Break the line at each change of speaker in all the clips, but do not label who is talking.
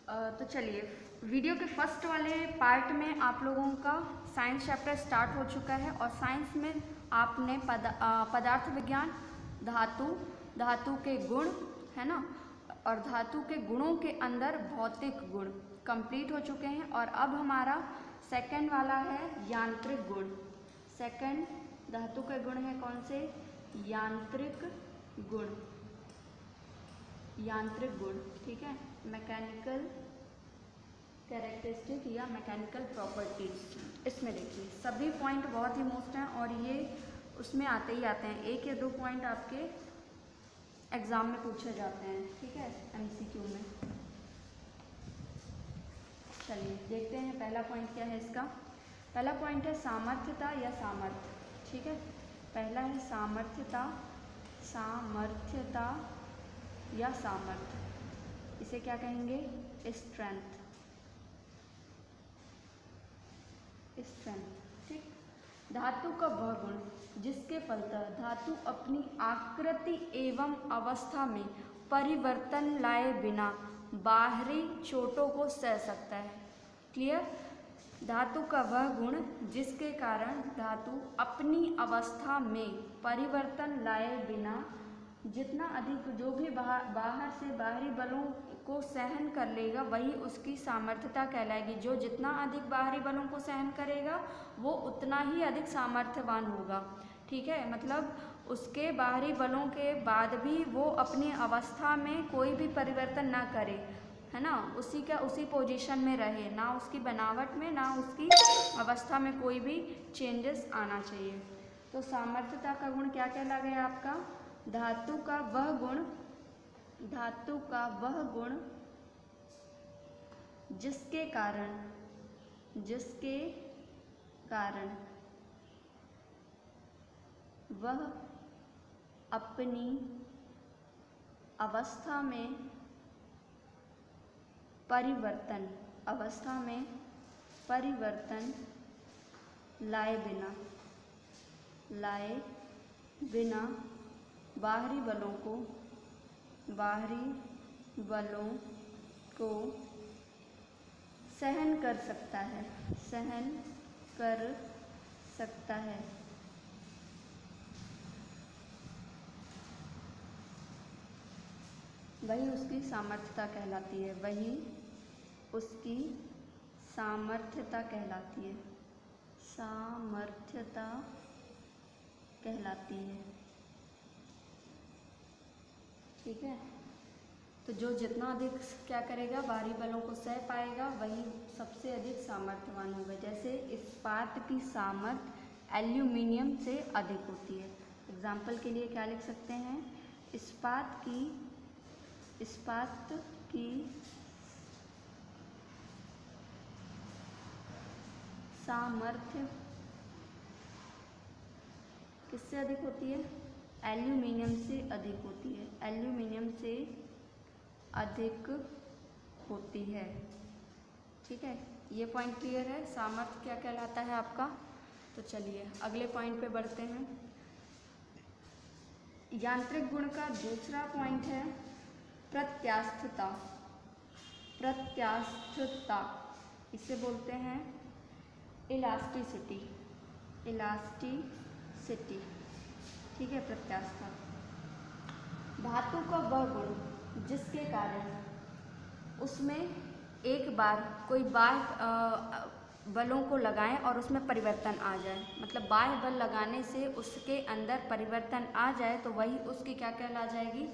तो चलिए, वीडियो के फर्स्ट वाले पार्ट में आप लोगों का साइंस चैप्टर स्टार्ट हो चुका है और साइंस में आपने पदार्थ विज्ञान, धातु के गुण, है ना, और धातु के गुणों के अंदर भौतिक गुण कंप्लीट हो चुके हैं। और अब हमारा सेकंड वाला है यांत्रिक गुण। सेकंड धातु के गुण है कौन से? यांत्रिक गुण। यांत्रिक गुण, ठीक है, मैकेनिकल कैरेक्टरिस्टिक या मैकेनिकल प्रॉपर्टीज। इसमें देखिए सभी पॉइंट बहुत ही मोस्ट हैं और ये उसमें आते ही आते हैं, एक या दो पॉइंट आपके एग्जाम में पूछे जाते हैं, ठीक है, एमसीक्यू में। चलिए देखते हैं पहला पॉइंट क्या है इसका। पहला पॉइंट है सामर्थ्यता या सामर्थ्य, ठीक है। पहला है सामर्थ्यता, सामर्थ्यता या सामर्थ्य। इसे क्या कहेंगे? स्ट्रेंथ, स्ट्रेंथ, ठीक। धातु का वह गुण जिसके फलतः धातु अपनी आकृति एवं अवस्था में परिवर्तन लाए बिना बाहरी चोटों को सह सकता है। क्लियर? धातु का वह गुण जिसके कारण धातु अपनी अवस्था में परिवर्तन लाए बिना जितना अधिक जो भी बाहर से बाहरी बलों को सहन कर लेगा वही उसकी सामर्थ्यता कहलाएगी। जो जितना अधिक बाहरी बलों को सहन करेगा वो उतना ही अधिक सामर्थ्यवान होगा, ठीक है। मतलब उसके बाहरी बलों के बाद भी वो अपनी अवस्था में कोई भी परिवर्तन ना करे, है ना, उसी पोजीशन में रहे, ना उसकी बनावट में ना उसकी अवस्था में कोई भी चेंजेस आना चाहिए। तो सामर्थ्यता का गुण क्या कहला गया आपका? धातु का वह गुण, धातु का वह गुण जिसके कारण वह अपनी अवस्था में परिवर्तन लाए बिना बाहरी बलों को सहन कर सकता है, वही उसकी सामर्थ्यता कहलाती है, वही उसकी सामर्थ्यता कहलाती है, सामर्थ्यता कहलाती है, ठीक है। तो जो जितना अधिक क्या करेगा, बाहरी बलों को सह पाएगा वही सबसे अधिक सामर्थ्यवान होगा। जैसे इस्पात की सामर्थ्य एल्यूमिनियम से अधिक होती है। एग्जाम्पल के लिए क्या लिख सकते हैं? इस्पात की सामर्थ्य किससे अधिक होती है? एल्यूमिनियम से अधिक होती है, एल्यूमिनियम से अधिक होती है, ठीक है। ये पॉइंट क्लियर है, सामर्थ्य क्या कहलाता है आपका। तो चलिए अगले पॉइंट पे बढ़ते हैं। यांत्रिक गुण का दूसरा पॉइंट है प्रत्यास्थता। प्रत्यास्थता इसे बोलते हैं इलास्टिसिटी, इलास्टिसिटी, ठीक है, प्रत्यास्थता। धातु का वह गुण जिसके कारण उसमें एक बार कोई बाह्य बलों को लगाएं और उसमें परिवर्तन आ जाए, मतलब बाह्य बल लगाने से उसके अंदर परिवर्तन आ जाए तो वही उसकी क्या कहला जाएगी?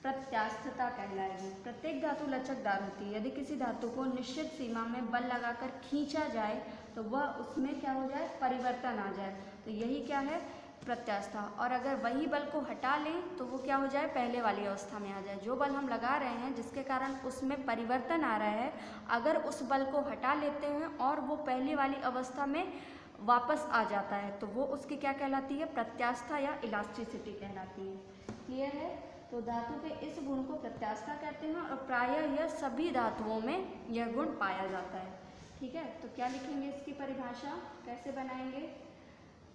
प्रत्यास्थता कहलाएगी। प्रत्येक धातु लचकदार होती है। यदि किसी धातु को निश्चित सीमा में बल लगाकर खींचा जाए तो वह उसमें क्या हो जाए? परिवर्तन आ जाए, तो यही क्या है? प्रत्यास्था। और अगर वही बल को हटा लें तो वो क्या हो जाए? पहले वाली अवस्था में आ जाए। जो बल हम लगा रहे हैं जिसके कारण उसमें परिवर्तन आ रहा है, अगर उस बल को हटा लेते हैं और वो पहले वाली अवस्था में वापस आ जाता है तो वो उसकी क्या कहलाती है? प्रत्यास्था या इलास्टिसिटी कहलाती है। क्लियर है? तो धातु के इस गुण को प्रत्यास्था कहते हैं और प्रायः यह सभी धातुओं में यह गुण पाया जाता है, ठीक है। तो क्या लिखेंगे इसकी परिभाषा, कैसे बनाएंगे?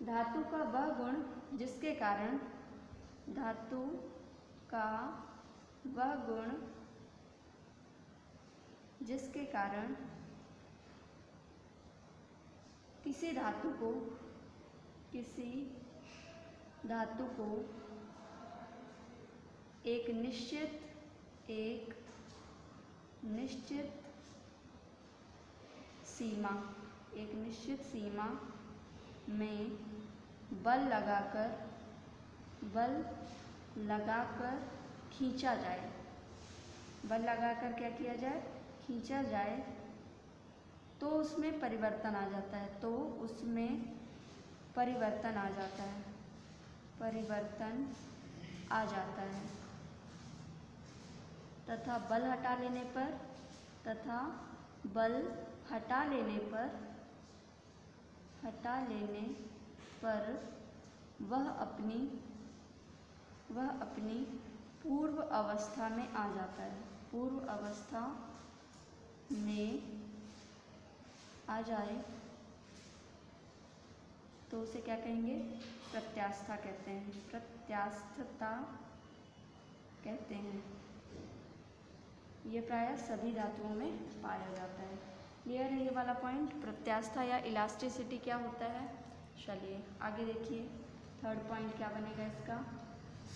धातु का वह गुण जिसके कारण धातु का वह गुण जिसके कारण किसी धातु को एक निश्चित सीमा में बल लगाकर खींचा जाए। बल लगाकर क्या किया जाए? खींचा जाए तो उसमें परिवर्तन आ जाता है। परिवर्तन आ जाता है तथा बल हटा लेने पर वह अपनी पूर्व अवस्था में आ जाता है। पूर्व अवस्था में आ जाए तो उसे क्या कहेंगे? प्रत्यास्था कहते हैं। प्रत्यास्थता कहते हैं। ये प्रायः सभी धातुओं में पाया जाता है। क्लियर है ये वाला पॉइंट? प्रत्यास्था या इलास्टिसिटी क्या होता है? चलिए आगे देखिए, थर्ड पॉइंट क्या बनेगा इसका?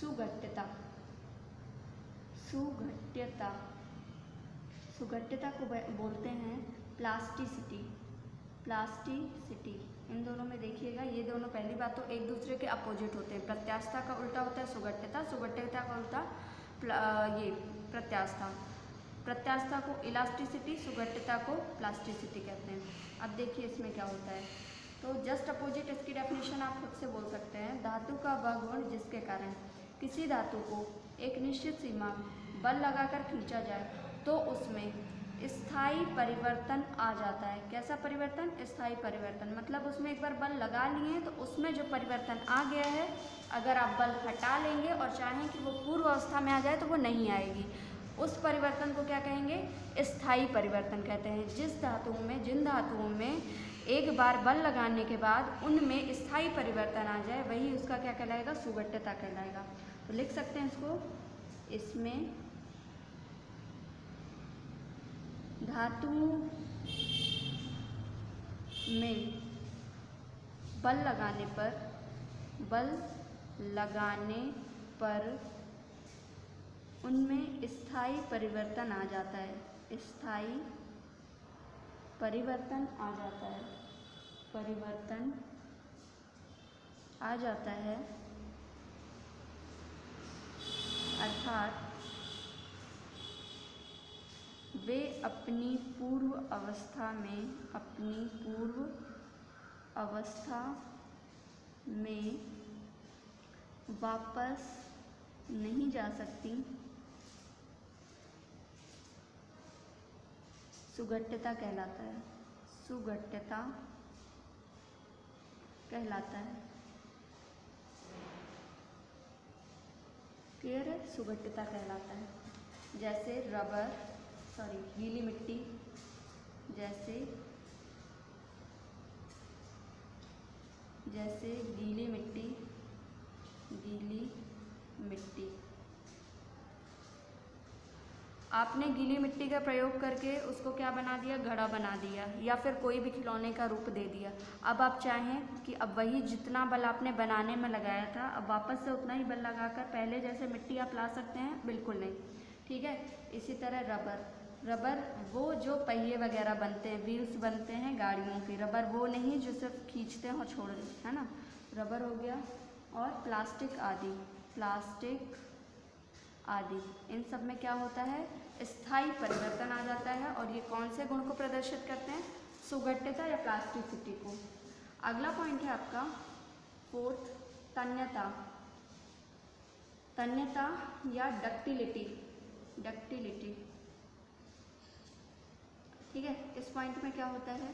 सुघट्यता। सुघट्यता को बोलते हैं प्लास्टिसिटी। इन दोनों में देखिएगा, ये दोनों पहली बात तो एक दूसरे के अपोजिट होते हैं। प्रत्यास्था का उल्टा होता है सुघट्यता का उल्टा ये प्रत्यास्था को इलास्टिसिटी, सुघट्यता को प्लास्टिसिटी कहते हैं। अब देखिए इसमें क्या होता है, तो जस्ट अपोजिट इसकी डेफिनेशन आप खुद से बोल सकते हैं। धातु का वह गुण जिसके कारण किसी धातु को एक निश्चित सीमा बल लगाकर खींचा जाए तो उसमें स्थायी परिवर्तन आ जाता है। कैसा परिवर्तन? स्थायी परिवर्तन। मतलब उसमें एक बार बल लगा लिए तो उसमें जो परिवर्तन आ गया है, अगर आप बल हटा लेंगे और चाहें कि वो पूर्व अवस्था में आ जाए तो वो नहीं आएगी। उस परिवर्तन को क्या कहेंगे? स्थायी परिवर्तन कहते हैं। जिन धातुओं में एक बार बल लगाने के बाद उनमें स्थायी परिवर्तन आ जाए, वही उसका क्या कहलाएगा? सुघट्यता कहलाएगा। तो लिख सकते हैं इसको, इसमें धातुओं में बल लगाने पर उनमें स्थायी परिवर्तन आ जाता है। स्थायी परिवर्तन आ जाता है। अर्थात वे अपनी पूर्व अवस्था में वापस नहीं जा सकती। सुघट्यता कहलाता है। क्लियर है? सुघट्यता कहलाता है। जैसे गीली मिट्टी, जैसे गीली मिट्टी आपने गीली मिट्टी का प्रयोग करके उसको क्या बना दिया? घड़ा बना दिया, या फिर कोई भी खिलौने का रूप दे दिया। अब आप चाहें कि अब वही जितना बल आपने बनाने में लगाया था, अब वापस से उतना ही बल लगाकर पहले जैसे मिट्टी आप ला सकते हैं? बिल्कुल नहीं। ठीक है। इसी तरह रबर वो जो पहिए वगैरह बनते हैं, व्हील्स बनते हैं गाड़ियों के, रबर वो नहीं जो सिर्फ खींचते हैं और छोड़ देते, है ना? रबर हो गया। और प्लास्टिक आदि इन सब में क्या होता है? स्थायी परिवर्तन आ जाता है। और ये कौन से गुण को प्रदर्शित करते हैं? सुघट्यता या प्लास्टिसिटी को। अगला पॉइंट है आपका फोर्थ, तन्यता या डक्टिलिटी। ठीक है। इस पॉइंट में क्या होता है?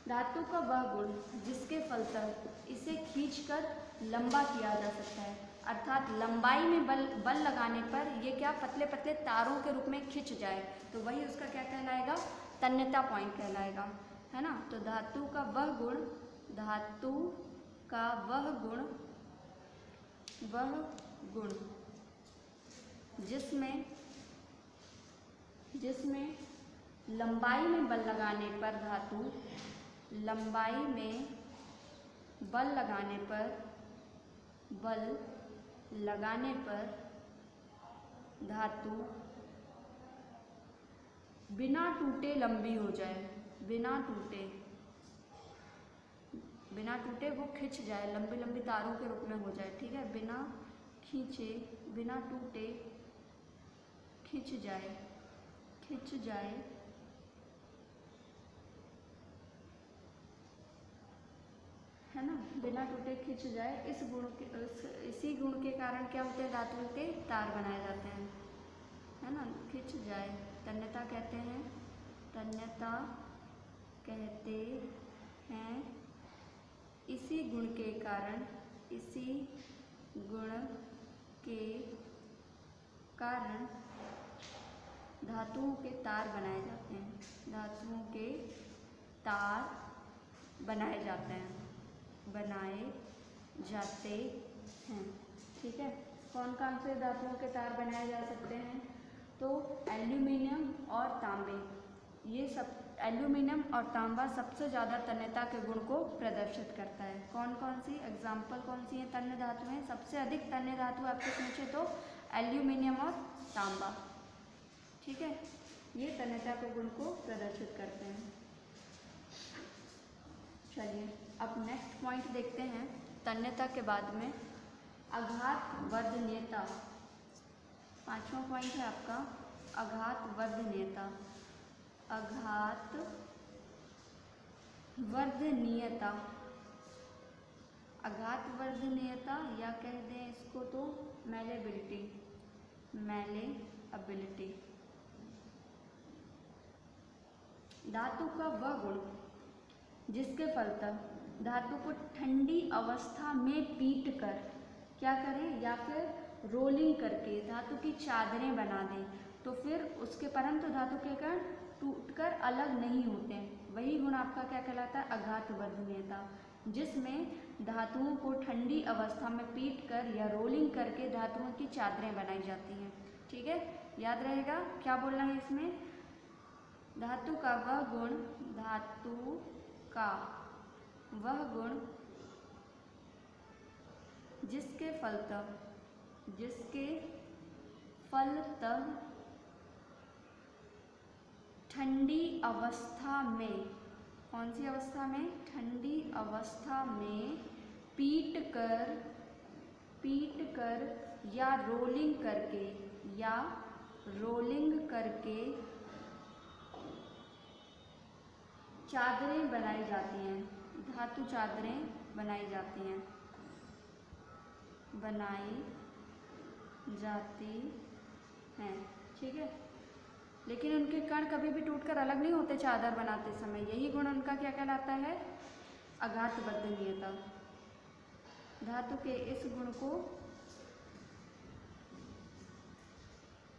धातु का वह गुण जिसके फलतः इसे खींचकर लंबा किया जा सकता है। अर्थात लंबाई में बल लगाने पर ये क्या पतले पतले तारों के रूप में खिंच जाए, तो वही उसका क्या कहलाएगा? तन्यता पॉइंट कहलाएगा, है ना? तो धातु का वह गुण जिसमें लंबाई में बल लगाने पर धातु, लंबाई में बल लगाने पर धातु बिना टूटे लंबी हो जाए, बिना टूटे वो खिंच जाए, लंबी लंबी तारों के रूप में हो जाए। ठीक है, बिना खींचे, बिना टूटे खिंच जाए, है ना, बिना टूटे खिंच जाए। इसी गुण के कारण क्या होते हैं, धातुओं के तार बनाए जाते हैं, है ना, खिंच जाए, तन्यता कहते हैं, तन्यता कहते हैं। इसी गुण के कारण धातुओं के तार बनाए जाते हैं, धातुओं के तार बनाए जाते हैं। ठीक है, कौन कौन से धातुओं के तार बनाए जा सकते हैं, तो एल्यूमिनियम और तांबे, ये सब, एल्यूमिनियम और तांबा सबसे ज़्यादा तन्यता के गुण को प्रदर्शित करता है। कौन कौन सी एग्जाम्पल, कौन सी है तन्य धातुएं, सबसे अधिक तन्य धातु आपसे पूछे तो एल्यूमिनियम और तांबा। ठीक है, ये तन्यता के गुण को प्रदर्शित करते हैं। चलिए अब नेक्स्ट पॉइंट देखते हैं, तन्यता के बाद में आघात वर्धनीयता। 5वां पॉइंट है आपका आघात वर्धनीयता। आघात वर्धनीयता या कह दें इसको तो मैलेबिलिटी। धातु का वह गुण जिसके फलतः धातु को ठंडी अवस्था में पीट कर क्या करें, या फिर रोलिंग करके धातु की चादरें बना दें, तो फिर उसके परंतु धातु के कारण टूटकर अलग नहीं होते हैं। वही गुण आपका क्या कहलाता है, आघात वर्धनीयता, जिसमें धातुओं को ठंडी अवस्था में पीट कर या रोलिंग करके धातुओं की चादरें बनाई जाती हैं। ठीक है, याद रहेगा क्या बोलना है इसमें, धातु का वह गुण जिसके फलतः ठंडी अवस्था में, कौन सी अवस्था में, ठंडी अवस्था में पीट कर या रोलिंग करके चादरें बनाई जाती हैं, धातु चादरें बनाई जाती हैं। ठीक है, लेकिन उनके कण कभी भी टूटकर अलग नहीं होते चादर बनाते समय, यही गुण उनका क्या कहलाता है, आघात वर्धनीयता। धातु के इस गुण को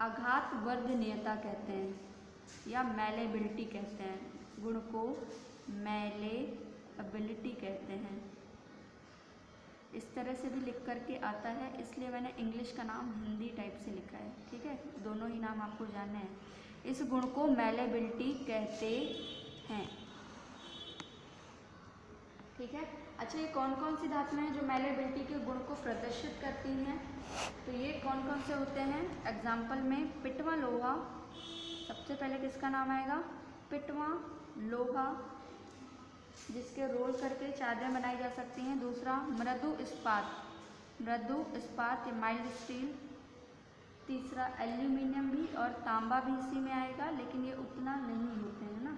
आघात वर्धनीयता कहते हैं या मैलेबिलिटी कहते हैं, गुण को मैलेबिलिटी कहते हैं। इस तरह से भी लिख करके आता है, इसलिए मैंने इंग्लिश का नाम हिंदी टाइप से लिखा है। ठीक है, दोनों ही नाम आपको जानने हैं। इस गुण को मैलेबिलिटी कहते हैं। ठीक है, अच्छा ये कौन कौन सी धातुएं हैं जो मैलेबिलिटी के गुण को प्रदर्शित करती हैं, तो ये कौन कौन से होते हैं, एग्जाम्पल में पिटवा लोहा, सबसे पहले किसका नाम आएगा, पिटवा लोहा, जिसके रोल करके चादरें बनाई जा सकती हैं। दूसरा मृदु इस्पात या माइल्ड स्टील। तीसरा एल्यूमिनियम भी और तांबा भी इसी में आएगा, लेकिन ये उतना नहीं होते हैं ना।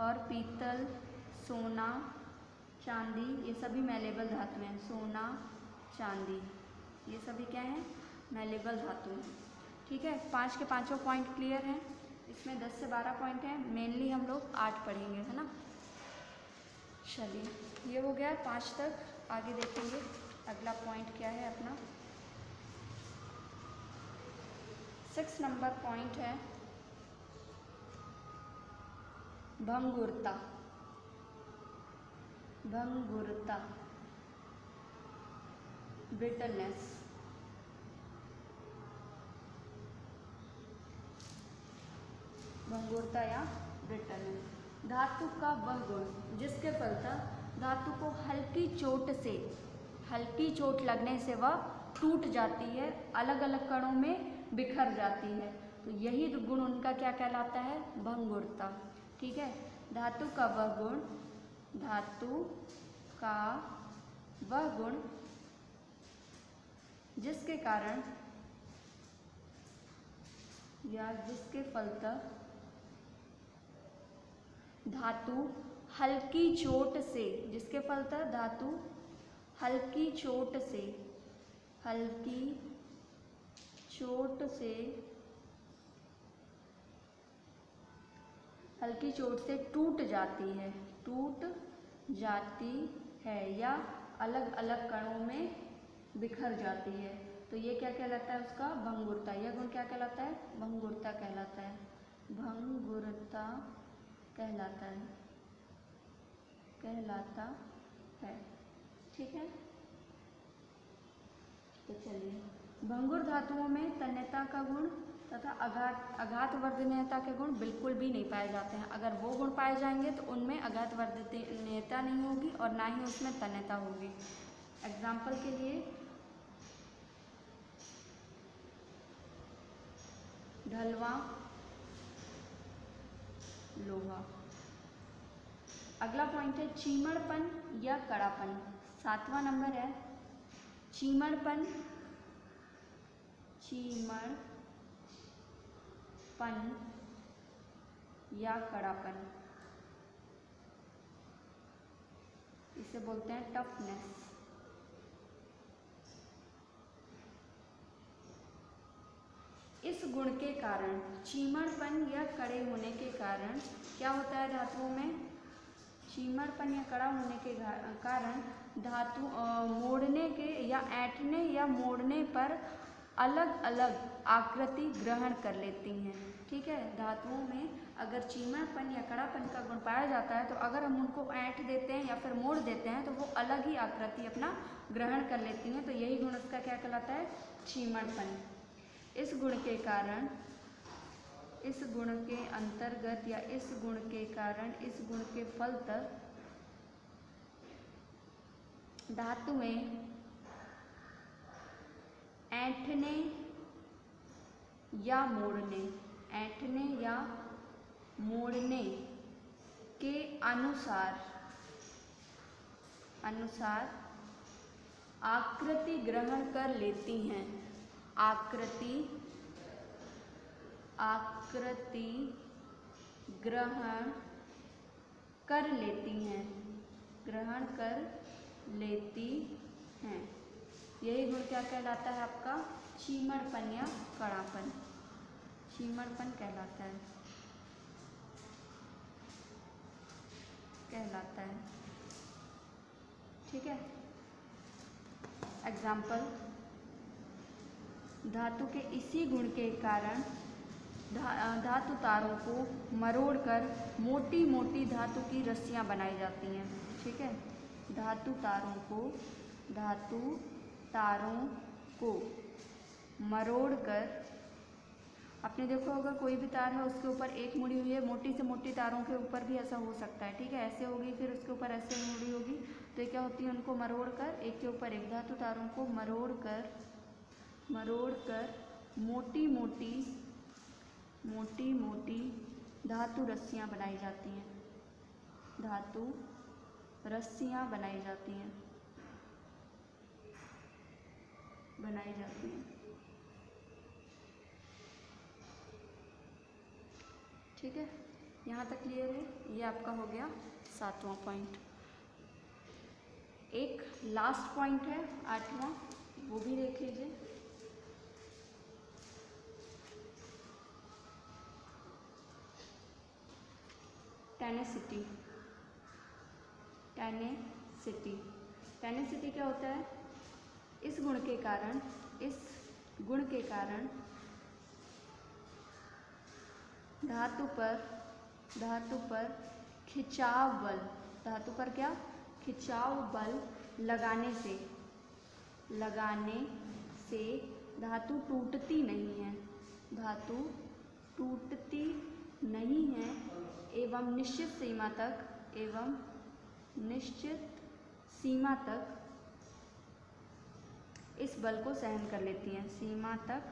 और पीतल, सोना, चांदी, ये सभी मैलेबल धातु हैं। सोना, चांदी, ये सभी क्या हैं, मैलेबल धातु हैं। ठीक है, 5 के 5 पॉइंट क्लियर हैं। इसमें 10 से 12 पॉइंट हैं, मेनली हम लोग 8 पढ़ेंगे, है ना। चलिए ये हो गया 5 तक, आगे देखेंगे अगला पॉइंट क्या है अपना। 6 नंबर पॉइंट है भंगुरता। ब्रिटलनेस। भंगुरता या ब्रिटल है। धातु का वह गुण जिसके फलतः धातु को हल्की चोट लगने से वह टूट जाती है, अलग अलग कणों में बिखर जाती है। तो यही गुण उनका क्या कहलाता है? भंगुरता। ठीक है, धातु का वह गुण जिसके कारण या जिसके फलतः धातु हल्की चोट से टूट जाती है या अलग अलग कणों में बिखर जाती है। तो ये क्या कहलाता है? उसका भंगुरता। यह गुण क्या कहलाता है? भंगुरता कहलाता है। ठीक है, तो चलिए, भंगुर धातुओं में तन्यता का गुण तथा आघातवर्धनीयता के गुण बिल्कुल भी नहीं पाए जाते हैं। अगर वो गुण पाए जाएंगे तो उनमें आघातवर्धनीयता नहीं होगी और ना ही उसमें तन्यता होगी। एग्जाम्पल के लिए ढलवां लोहा। अगला पॉइंट है चीमड़पन या कड़ापन। 7वां नंबर है चीमड़पन या कड़ापन। इसे बोलते हैं टफनेस। इस गुण के कारण, चीमड़पन या कड़े होने के कारण क्या होता है धातुओं में? चीमड़पन या कड़ा होने के कारण धातु मोड़ने के या ऐंठने या मोड़ने पर अलग अलग आकृति ग्रहण कर लेती हैं। ठीक है, धातुओं में अगर चीमड़पन या कड़ापन का गुण पाया जाता है तो अगर हम उनको ऐंठ देते हैं या फिर मोड़ देते हैं तो वो अलग ही आकृति अपना ग्रहण कर लेती हैं। तो यही गुण उसका क्या कहलाता है? चीमड़पन। इस गुण के कारण, इस गुण के अंतर्गत या इस गुण के कारण, इस गुण के फलतः धातुएं ऐंठने या मोड़ने के अनुसार आकृति ग्रहण कर लेती हैं। आकृति ग्रहण कर लेती हैं। यही गुण क्या कहलाता है आपका? चीमड़पन या कड़ापन। चीमड़पन कहलाता है। ठीक है, एग्जाम्पल, धातु के इसी गुण के कारण धातु तारों को मरोड़कर मोटी मोटी धातु की रस्सियां बनाई जाती हैं। ठीक है, धातु तारों को मरोड़कर, आपने देखो अगर कोई भी तार है उसके ऊपर एक मुड़ी हुई है, मोटी से मोटी तारों के ऊपर भी ऐसा हो सकता है। ठीक है, ऐसे होगी, फिर उसके ऊपर ऐसे मुड़ी होगी, तो ये क्या होती है? उनको मरोड़कर एक के ऊपर एक, धातु तारों को मरोड़कर मोटी मोटी धातु रस्सियां बनाई जाती हैं। ठीक है, यहाँ तक क्लियर है? ये आपका हो गया 7वां पॉइंट। एक लास्ट पॉइंट है 8वां, वो भी देख लीजिए। टैनिसिटी क्या होता है? इस गुण के कारण धातु पर खिंचाव बल, खिंचाव बल लगाने से धातु टूटती नहीं है। एवं निश्चित सीमा तक इस बल को सहन कर लेती हैं, सीमा तक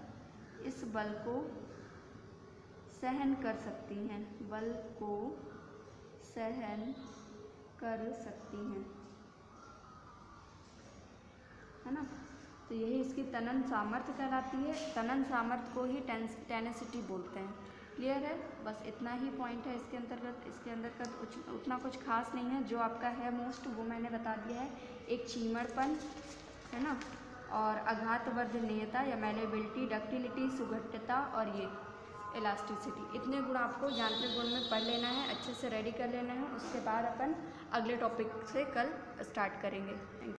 इस बल को सहन कर सकती हैं, बल को सहन कर सकती हैं, है ना। तो यही इसकी तनन सामर्थ्य कहलाती है। तनन सामर्थ्य को ही टेनेसिटी बोलते हैं। क्लियर है? बस इतना ही पॉइंट है इसके अंतर्गत उतना कुछ खास नहीं है। जो आपका है मोस्ट वो मैंने बता दिया है। एक चीमड़पन, है ना, और आघातवर्धनीयता या मैलेबिलिटी, डक्टिलिटी, सुघट्यता और ये इलास्टिसिटी, इतने गुण आपको यांत्रिक गुण में पढ़ लेना है, अच्छे से रेडी कर लेना है। उसके बाद अपन अगले टॉपिक से कल स्टार्ट करेंगे। Thank you.